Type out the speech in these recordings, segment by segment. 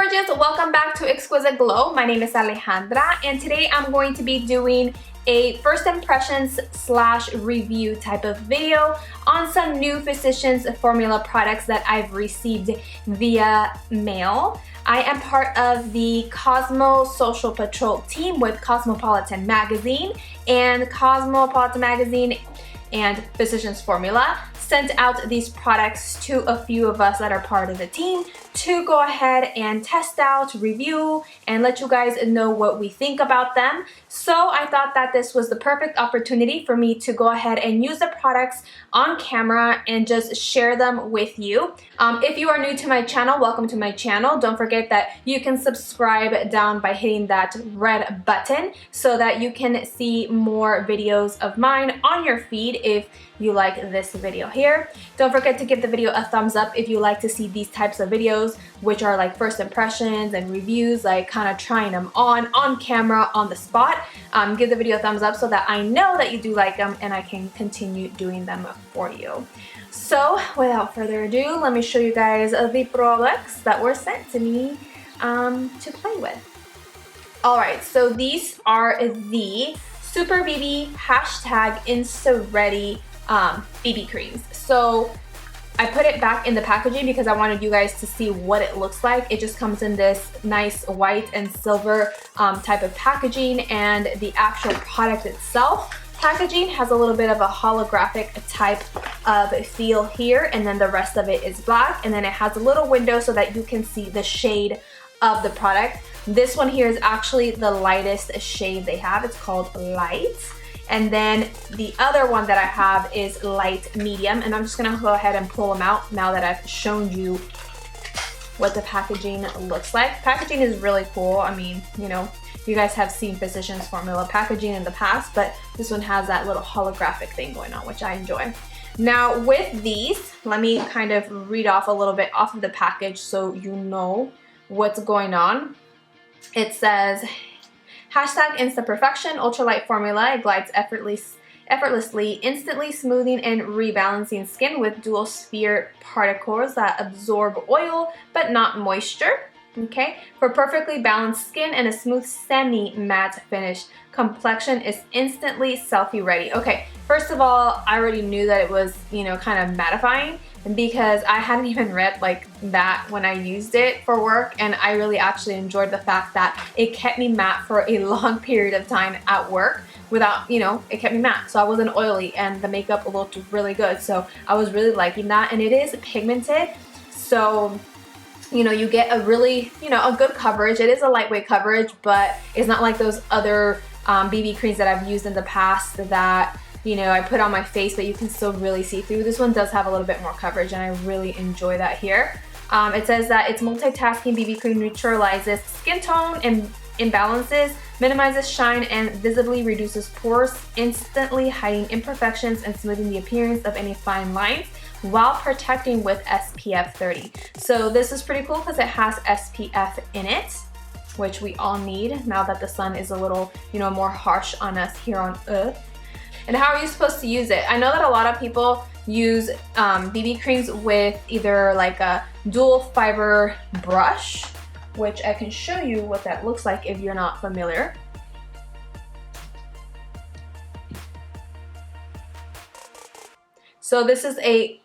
gorgeous, welcome back to Exquisite Glow. My name is Alejandra and today I'm going to be doing a first impressions / review type of video on some new Physicians Formula products that I've received via mail. I am part of the Cosmo Social Patrol team with Cosmopolitan Magazine, and Cosmopolitan Magazine and Physicians Formula sent out these products to a few of us that are part of the team to go ahead and test out, review, and let you guys know what we think about them. So I thought that this was the perfect opportunity for me to go ahead and use the products on camera and just share them with you. If you are new to my channel, welcome to my channel. Don't forget that you can subscribe down by hitting that red button so that you can see more videos of mine on your feed if you like this video here. Don't forget to give the video a thumbs up if you like to see these types of videos, which are like first impressions and reviews, like kind of trying them on camera, on the spot. Give the video a thumbs up so that I know that you do like them and I can continue doing them for you. So without further ado, let me show you guys the products that were sent to me to play with. Alright, so these are the Super BB #InstaReady BB creams. So I put it back in the packaging because I wanted you guys to see what it looks like. It just comes in this nice white and silver type of packaging, and the actual product itself packaging has a little bit of a holographic type of feel here, and then the rest of it is black, and then it has a little window so that you can see the shade of the product. This one here is actually the lightest shade they have. It's called Light. And then the other one that I have is Light Medium, and I'm just gonna go ahead and pull them out now that I've shown you what the packaging looks like. Packaging is really cool. I mean, you know, you guys have seen Physicians Formula packaging in the past, but this one has that little holographic thing going on, which I enjoy. Now with these, let me kind of read off a little bit off of the package so you know what's going on. It says, #InstaPerfection Ultralight Formula. It glides effortlessly, instantly smoothing and rebalancing skin with dual sphere particles that absorb oil but not moisture. Okay, for perfectly balanced skin and a smooth semi-matte finish. Complexion is instantly selfie ready. Okay, first of all, I already knew that it was, you know, kind of mattifying because I hadn't even read like that when I used it for work, and I really actually enjoyed the fact that it kept me matte for a long period of time at work without, you know, it kept me matte, so I wasn't oily and the makeup looked really good. So I was really liking that, and it is pigmented, so you know, you get a really, you know, a good coverage. It is a lightweight coverage, but it's not like those other BB creams that I've used in the past that, you know, I put on my face but you can still really see through. This one does have a little bit more coverage, and I really enjoy that here. It says that it's multitasking BB cream, neutralizes skin tone and imbalances, minimizes shine, and visibly reduces pores, instantly hiding imperfections and smoothing the appearance of any fine lines while protecting with SPF 30. So this is pretty cool because it has SPF in it, which we all need now that the sun is a little, you know, more harsh on us here on Earth. And how are you supposed to use it? I know that a lot of people use BB creams with either like a dual fiber brush, which I can show you what that looks like if you're not familiar. So this is a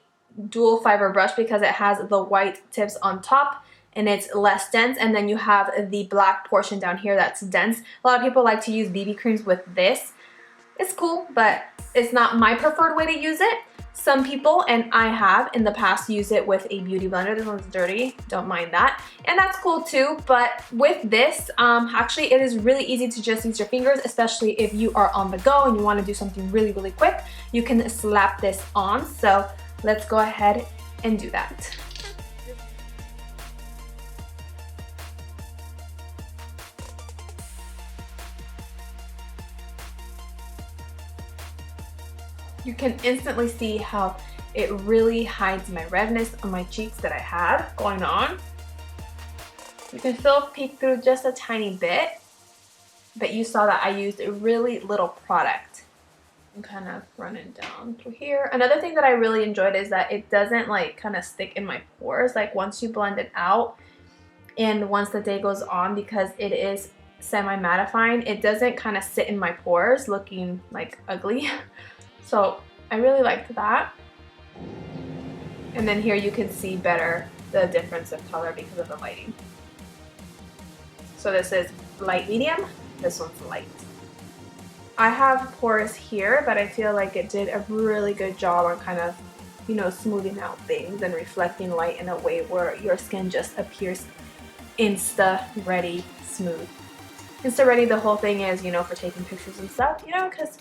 dual fiber brush because it has the white tips on top and it's less dense, and then you have the black portion down here that's dense. A lot of people like to use BB creams with this. It's cool, but it's not my preferred way to use it. Some people, and I have in the past, used it with a beauty blender. This one's dirty, don't mind that. And that's cool too, but with this, actually it is really easy to just use your fingers, especially if you are on the go and you want to do something really, really quick. You can slap this on, so let's go ahead and do that. You can instantly see how it really hides my redness on my cheeks that I had going on. You can still peek through just a tiny bit, but you saw that I used a really little product. I'm kind of running down through here. Another thing that I really enjoyed is that it doesn't like kind of stick in my pores. Like once you blend it out, And once the day goes on, because it is semi-mattifying, it doesn't kind of sit in my pores looking like ugly. So I really liked that. And then here you can see better the difference of color because of the lighting. So this is light medium, this one's light. I have pores here, but I feel like it did a really good job on kind of, you know, smoothing out things and reflecting light in a way where your skin just appears Insta-ready smooth. Insta-ready, the whole thing is, you know, for taking pictures and stuff, you know, because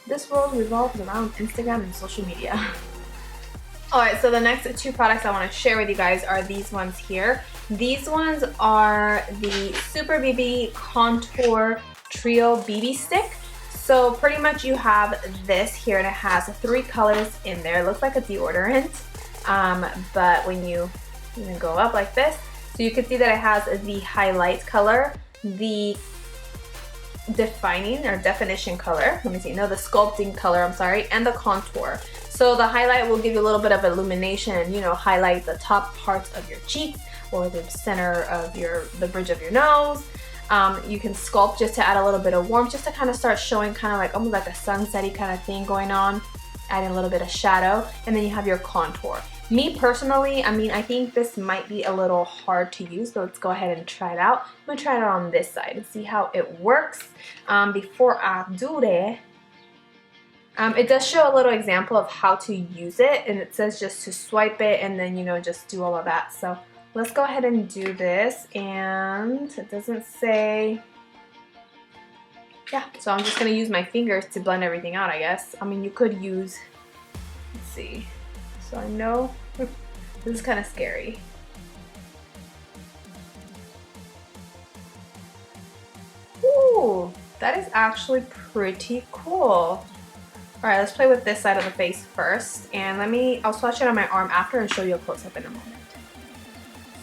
this world revolves around Instagram and social media. Alright, so the next two products I want to share with you guys are these ones here. These ones are the Super BB Contour Trio BB Stick. So pretty much you have this here, and it has 3 colors in there. It looks like a deodorant, but when you even go up like this, so you can see that it has the highlight color, the defining or definition color, let me see, no, the sculpting color, I'm sorry, and the contour. So the highlight will give you a little bit of illumination and, you know, highlight the top parts of your cheeks or the center of the bridge of your nose. You can sculpt just to add a little bit of warmth, just to kind of start showing kind of like almost like a sunsetty kind of thing going on, adding a little bit of shadow, and then you have your contour. Me personally, I mean, I think this might be a little hard to use, so let's go ahead and try it out. I'm gonna try it on this side and see how it works. Before I do that, it does show a little example of how to use it, and it says just to swipe it and then, you know, just do all of that. So let's go ahead and do this, and it doesn't say, yeah, so I'm just gonna use my fingers to blend everything out, I guess. I mean, you could use, let's see, so I know this is kind of scary. Ooh, that is actually pretty cool. Alright, let's play with this side of the face first, and I'll swatch it on my arm after and show you a close-up in a moment.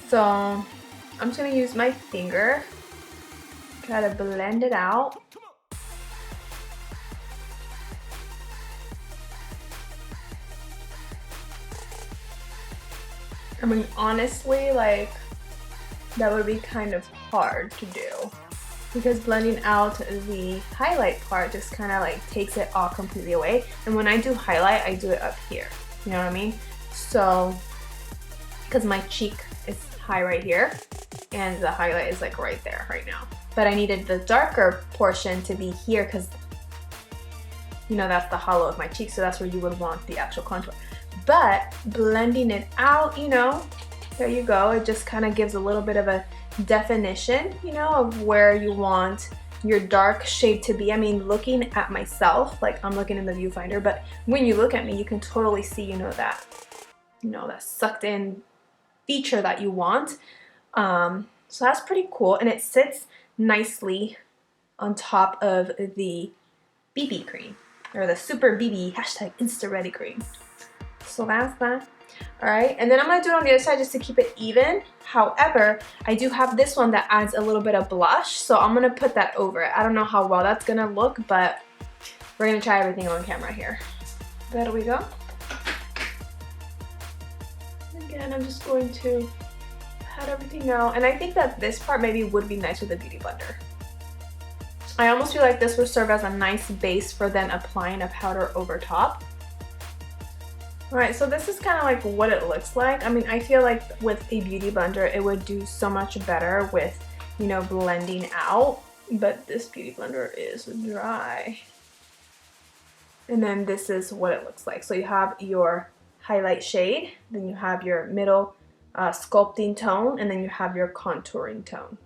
So, I'm just going to use my finger, try to blend it out. I mean, honestly, like, that would be kind of hard to do, because blending out the highlight part just kind of like takes it all completely away. And when I do highlight, I do it up here, you know what I mean? So, because my cheek is high right here and the highlight is like right there right now, but I needed the darker portion to be here because, you know, that's the hollow of my cheek, so that's where you would want the actual contour. But blending it out, you know, there you go, it just kind of gives a little bit of a definition, you know, of where you want your dark shade to be. I mean, looking at myself, like I'm looking in the viewfinder, but when you look at me, you can totally see, you know, that sucked in feature that you want. So that's pretty cool, and it sits nicely on top of the BB cream, or the Super BB #InstaReady cream. So that's that. Alright, and then I'm going to do it on the other side just to keep it even. However, I do have this one that adds a little bit of blush, so I'm going to put that over it. I don't know how well that's going to look, but we're going to try everything on camera here. There we go. Again, I'm just going to pat everything out, and I think that this part maybe would be nice with a beauty blender. I almost feel like this would serve as a nice base for then applying a powder over top. Alright, so this is kind of like what it looks like. I mean, I feel like with a beauty blender, it would do so much better with, you know, blending out, but this beauty blender is dry. And then this is what it looks like. So you have your highlight shade, then you have your middle sculpting tone, and then you have your contouring tone.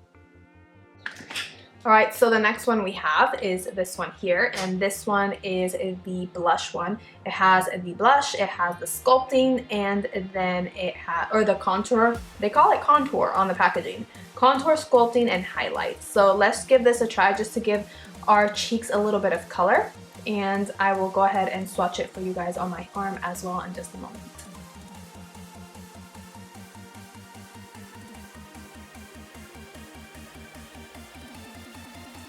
Alright, so the next one we have is this one here, and this one is the blush one. It has the blush, it has the sculpting, and then it has, or the contour, they call it contour on the packaging. Contour, sculpting, and highlights. So let's give this a try just to give our cheeks a little bit of color, and I will go ahead and swatch it for you guys on my arm as well in just a moment.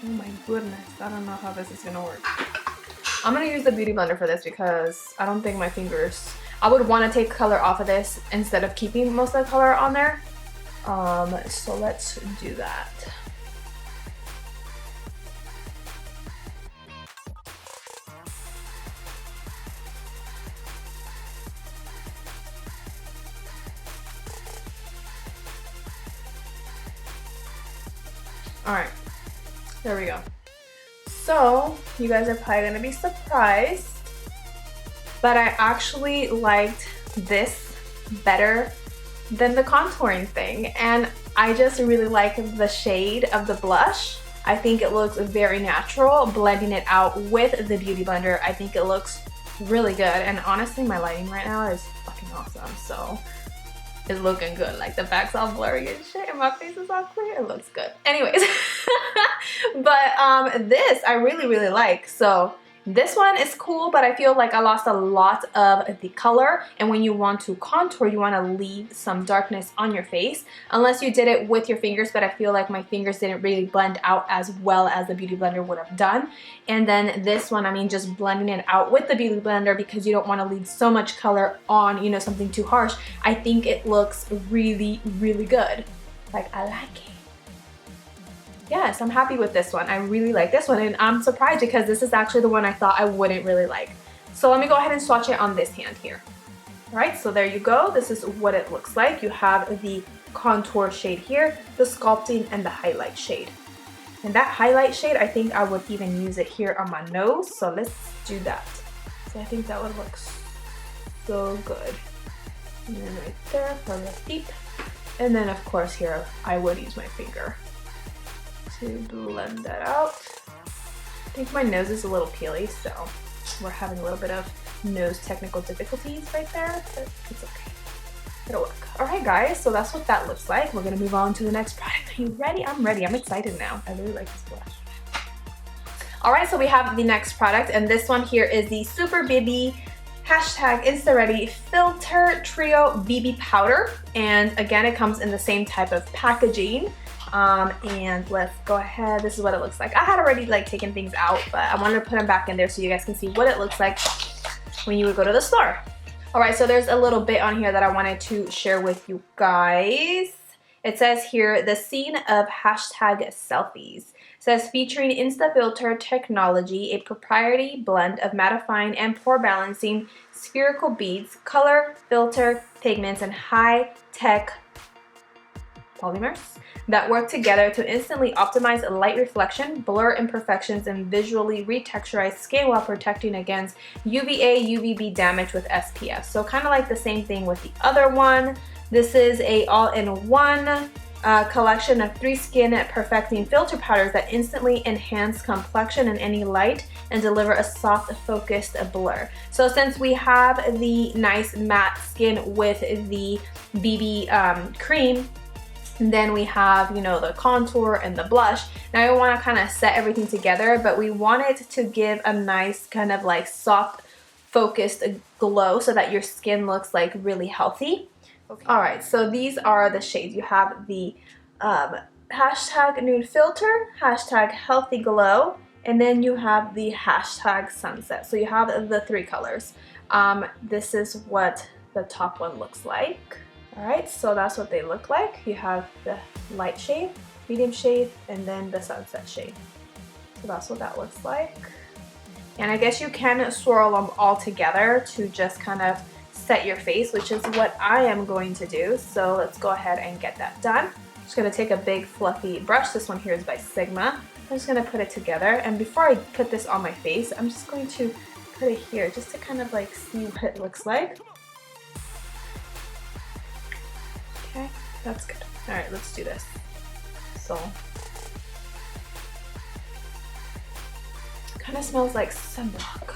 Oh my goodness, I don't know how this is gonna work. I'm gonna use the beauty blender for this because I don't think my fingers, I would want to take color off of this instead of keeping most of the color on there. So let's do that. All right, there we go. So you guys are probably gonna be surprised, but I actually liked this better than the contouring thing, and I just really like the shade of the blush. I think it looks very natural, blending it out with the Beauty Blender. I think it looks really good, and honestly my lighting right now is fucking awesome, so it's looking good. Like the back's all blurry and shit and my face is all clear. It looks good. Anyways, but this I really like. So this one is cool, but I feel like I lost a lot of the color, and when you want to contour, you want to leave some darkness on your face, unless you did it with your fingers, but I feel like my fingers didn't really blend out as well as the Beauty Blender would have done. And then this one, I mean, just blending it out with the Beauty Blender because you don't want to leave so much color on, you know, something too harsh. I think it looks really good. Like, I like it. Yes, I'm happy with this one. I really like this one, and I'm surprised because this is actually the one I thought I wouldn't really like. So let me go ahead and swatch it on this hand here. All right, so there you go. This is what it looks like. You have the contour shade here, the sculpting, and the highlight shade. And that highlight shade, I think I would even use it here on my nose. So let's do that. So I think that would look so good. And then right there for the deep. And then of course here, I would use my finger to blend that out. I think my nose is a little peely, so we're having a little bit of nose technical difficulties right there, but it's okay. It'll work. All right, guys, so that's what that looks like. We're gonna move on to the next product. Are you ready? I'm ready. I'm excited now. I really like this blush. All right, so we have the next product, and this one here is the Super BB #InstaReady Filter Trio BB Powder. And again, it comes in the same type of packaging. And let's go ahead. This is what it looks like. I had already like taken things out, but I wanted to put them back in there so you guys can see what it looks like when you would go to the store. All right, so there's a little bit on here that I wanted to share with you guys. It says here, the scene of #selfies. It says featuring InstaFilter technology, a proprietary blend of mattifying and pore balancing spherical beads, color, filter, pigments, and high-tech polymers that work together to instantly optimize light reflection, blur imperfections, and visually retexturize skin while protecting against UVA, UVB damage with SPF. So kind of like the same thing with the other one. This is a all-in-one collection of 3 skin perfecting filter powders that instantly enhance complexion in any light and deliver a soft focused blur. So since we have the nice matte skin with the BB cream, then we have, you know, the contour and the blush. Now we want to kind of set everything together, but we want it to give a nice kind of like soft focused glow so that your skin looks like really healthy. Okay. All right, so these are the shades. You have the #nude filter, #healthy glow, and then you have the #sunset. So you have the 3 colors. This is what the top one looks like. All right, so that's what they look like. You have the light shade, medium shade, and then the sunset shade. So that's what that looks like. And I guess you can swirl them all together to just kind of set your face, which is what I am going to do. So let's go ahead and get that done. I'm just gonna take a big fluffy brush. This one here is by Sigma. I'm just gonna put it together. And before I put this on my face, I'm just going to put it here just to kind of like see what it looks like. Okay, that's good. All right, let's do this. So, kind of smells like sunblock.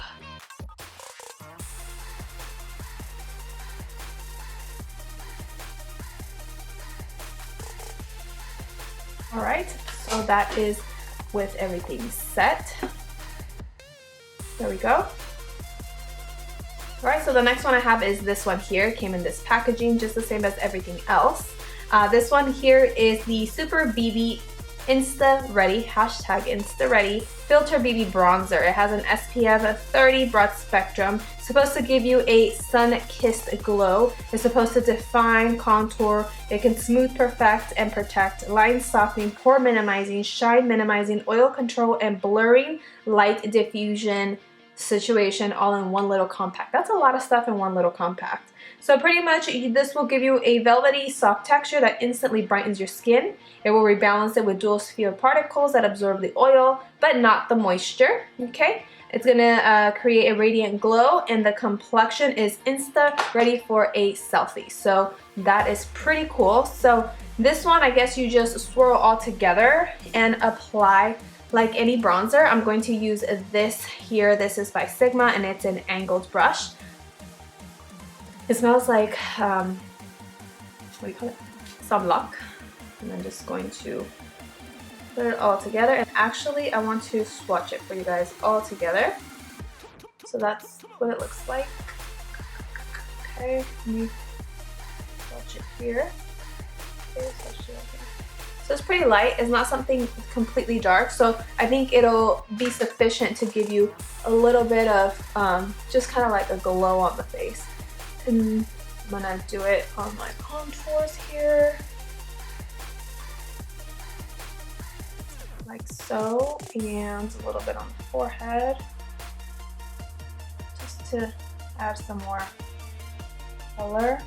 All right, so that is with everything set. There we go. All right, so the next one I have is this one here. It came in this packaging, just the same as everything else. This one here is the Super BB Insta Ready, hashtag Insta Ready Filter BB Bronzer. It has an SPF 30 broad spectrum. It's supposed to give you a sun-kissed glow. It's supposed to define, contour. It can smooth, perfect, and protect. Line softening, pore minimizing, shine minimizing, oil control, and blurring, light diffusion situation all in one little compact. That's a lot of stuff in one little compact. So pretty much this will give you a velvety soft texture that instantly brightens your skin. It will rebalance it with dual sphere particles that absorb the oil but not the moisture. Okay, it's gonna create a radiant glow, and the complexion is Insta Ready for a selfie. So that is pretty cool. So this one, I guess you just swirl all together and apply like any bronzer. I'm going to use this here. This is by Sigma and it's an angled brush. It smells like, what do you call it? Sunblock. And I'm just going to put it all together. And actually, I want to swatch it for you guys all together. So that's what it looks like. Okay, let me swatch it here. Okay, swatch it here. So it's pretty light. It's not something completely dark. So I think it'll be sufficient to give you a little bit of just kind of like a glow on the face. And I'm gonna do it on my contours here. Like so. And a little bit on the forehead. Just to add some more color.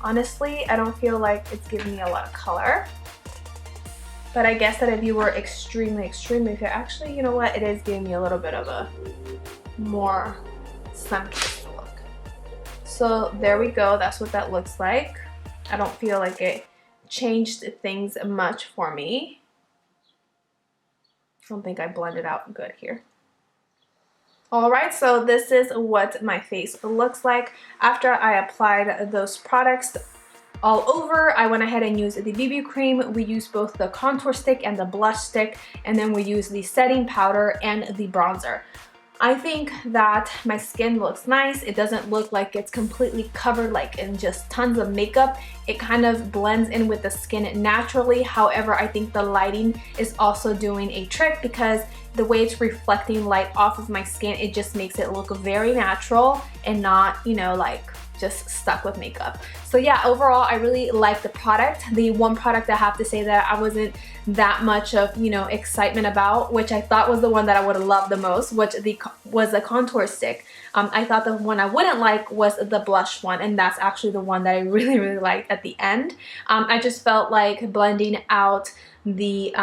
Honestly, I don't feel like it's giving me a lot of color. But I guess that if you were extremely fair, actually, you know what? It is giving me a little bit of a more sun-kissed look. So there we go. That's what that looks like. I don't feel like it changed things much for me. I don't think I blended out good here. Alright, so this is what my face looks like after I applied those products all over. I went ahead and used the BB cream. We used both the contour stick and the blush stick, and then we used the setting powder and the bronzer. I think that my skin looks nice. It doesn't look like it's completely covered like in just tons of makeup. It kind of blends in with the skin naturally. However, I think the lighting is also doing a trick because the way it's reflecting light off of my skin, it just makes it look very natural and not, you know, like just stuck with makeup. So yeah, overall, I really like the product. The one product I have to say that I wasn't that much of, you know, excitement about, which I thought was the one that I would have loved the most, which was the contour stick. I thought the one I wouldn't like was the blush one, and that's actually the one that I really liked at the end. I just felt like blending out the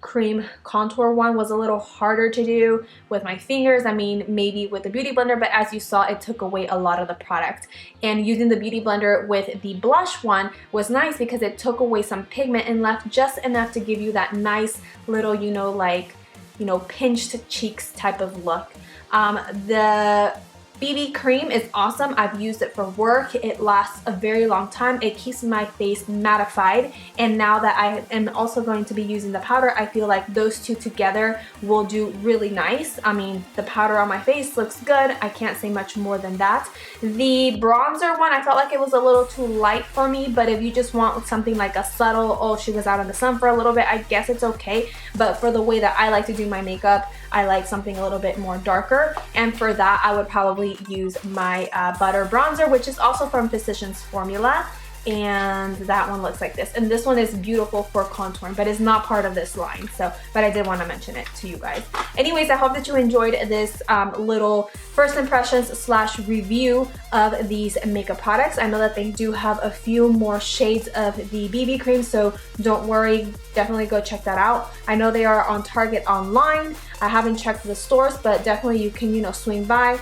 cream contour one was a little harder to do with my fingers. I mean, maybe with the beauty blender, but as you saw, it took away a lot of the product. And using the beauty blender with the blush one was nice because it took away some pigment and left just enough to give you that nice little, you know, like, you know, pinched cheeks type of look. The BB cream is awesome. I've used it for work. It lasts a very long time. It keeps my face mattified. And now that I am also going to be using the powder, I feel like those two together will do really nice. I mean, the powder on my face looks good. I can't say much more than that. The bronzer one, I felt like it was a little too light for me, but if you just want something like a subtle, oh, she was out in the sun for a little bit, I guess it's okay. But for the way that I like to do my makeup, I like something a little bit more darker. And for that, I would probably use my butter bronzer, which is also from Physicians Formula, and that one looks like this. And this one is beautiful for contouring, but it's not part of this line. So, but I did want to mention it to you guys. Anyways, I hope that you enjoyed this little first impressions / review of these makeup products. I know that they do have a few more shades of the BB cream, so don't worry, definitely go check that out. I know they are on Target online. I haven't checked the stores, but definitely you can, you know, swing by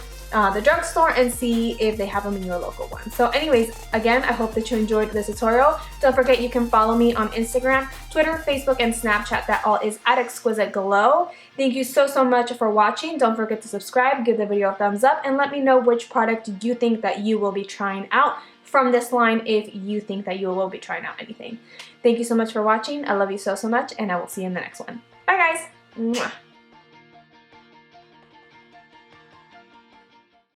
the drugstore and see if they have them in your local one. So anyways, again, I hope that you enjoyed this tutorial. Don't forget you can follow me on Instagram, Twitter, Facebook, and Snapchat. That all is at ExquisiteGlow. Thank you so much for watching. Don't forget to subscribe, give the video a thumbs up, and let me know which product you think that you will be trying out from this line if you think that you will be trying out anything. Thank you so much for watching. I love you so much, and I will see you in the next one. Bye guys. Mwah.